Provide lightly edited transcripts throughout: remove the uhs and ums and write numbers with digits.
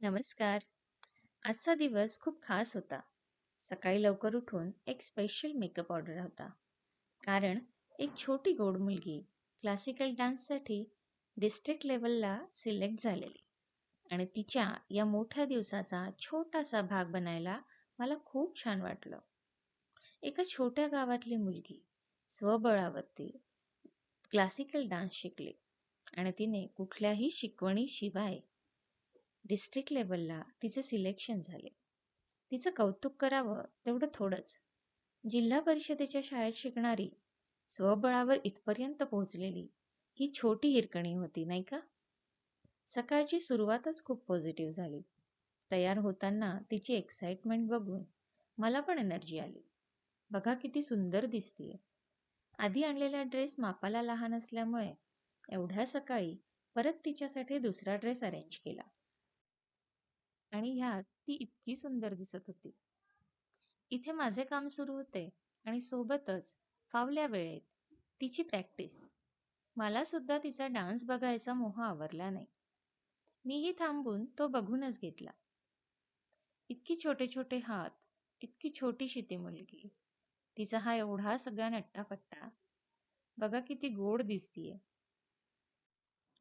नमस्कार. आजचा दिवस खूप खास होता. सकाळी लवकर उठून एक स्पेशल मेकअप ऑर्डर होता. कारण एक छोटी गोड मुलगी क्लासिकल डान्ससाठी डिस्ट्रिक्ट लेवलला सिलेक्ट झालेली आणि तिच्या या मोठ्या दिवसाचा छोटासा भाग बनायला मला खूप छान वाटलं. एका छोट्या गावातली मुलगी स्वबळावरती क्लासिकल डान्स शिकली आणि तिने कुठल्याही शिकवणीशिवाय डिस्ट्रिक्ट लेवलला तिचे सिलेक्शन झाले. तिचं कौतुक करावं तेवढं थोडंच. जिल्हा परिषदेच्या शाळेत शिकणारी, स्वबळावर इथपर्यंत पोहोचलेली ही छोटी हिरकणी होती, नाही का? सकाळची सुरुवातच खूप पॉझिटिव्ह झाली. तयार होताना तिची एक्साइटमेंट बघून मला पण एनर्जी आली. बघा किती सुंदर दिसतीये. आधी आणलेला ड्रेस मापाला लहान असल्यामुळे एवढ्या सकाळी परत तिच्यासाठी दुसरा ड्रेस अरेंज केला आणि ह्यात ती इतकी सुंदर दिसत होती. इथे माझे काम सुरू होते आणि सोबतच फावल्या वेळेत तिची प्रॅक्टिस. मला सुद्धा तिचा डान्स बघायचा मोह आवरला नाही. मीही थांबून तो बघूनच घेतला. इतकी छोटे छोटे हात, इतकी छोटीशी ती मुलगी, तिचा हा एवढा सगळा नट्टापट्टा, बघा किती गोड दिसतीये.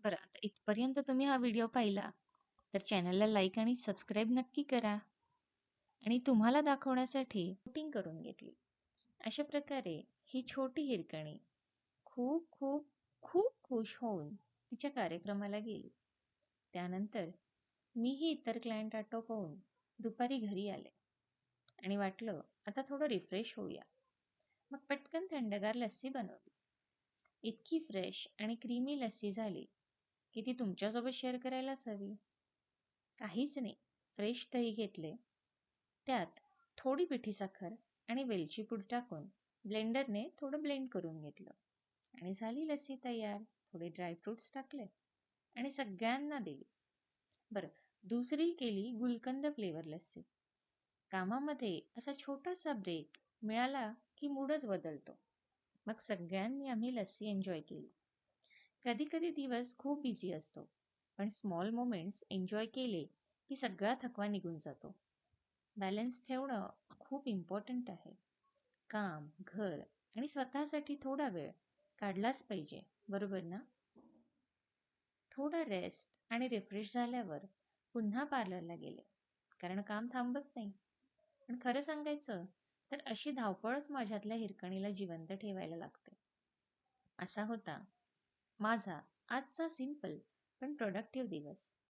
बरं, आता इथपर्यंत तुम्ही हा व्हिडिओ पाहिला तर चॅनलला लाईक आणि सबस्क्राईब नक्की करा आणि तुम्हाला दाखवण्यासाठी शूटिंग करून घेतली. अशा प्रकारे ही छोटी हिरकणी खूप खूप खूप खुश होऊन तिच्या कार्यक्रमाला गेली. त्यानंतर मीही इतर क्लायंट आटोपवून दुपारी घरी आले आणि वाटलं आता थोडं रिफ्रेश होऊया. मग पटकन थंडगार लस्सी बनवली. इतकी फ्रेश आणि क्रीमी लस्सी झाली की ती तुमच्यासोबत शेअर करायलाच हवी. काहीच नाही, फ्रेश दही घेतले, त्यात थोडी पिठी साखर आणि वेलची पूड टाकून ब्लेंडरने थोडं ब्लेंड करून घेतलं आणि झाली लस्सी तयार. थोडे ड्रायफ्रुट्स टाकले आणि सगळ्यांना दिली. बरं, दुसरी केली गुलकंद फ्लेवर लस्सी. कामामध्ये असा छोटासा ब्रेक मिळाला की मूडच बदलतो. मग सगळ्यांनी आम्ही लस्सी एन्जॉय केली. कधी कधी दिवस खूप बिझी असतो, पण स्मॉल मोमेंट्स एन्जॉय केले की सगळा थकवा निघून जातो. बॅलन्स ठेवणं खूप इम्पॉर्टंट आहे. काम, घर आणि स्वतःसाठी थोडा वेळ काढलाच पाहिजे, बरोबर ना? थोडा रेस्ट आणि रिफ्रेश झाल्यावर पुन्हा पार्लरला गेले, कारण काम थांबत नाही. पण खरं सांगायचं तर अशी धावपळच माझ्यातल्या हिरकणीला जिवंत ठेवायला लागते. असा होता माझा आजचा सिंपल पण प्रोडक्टिव्ह दिवस.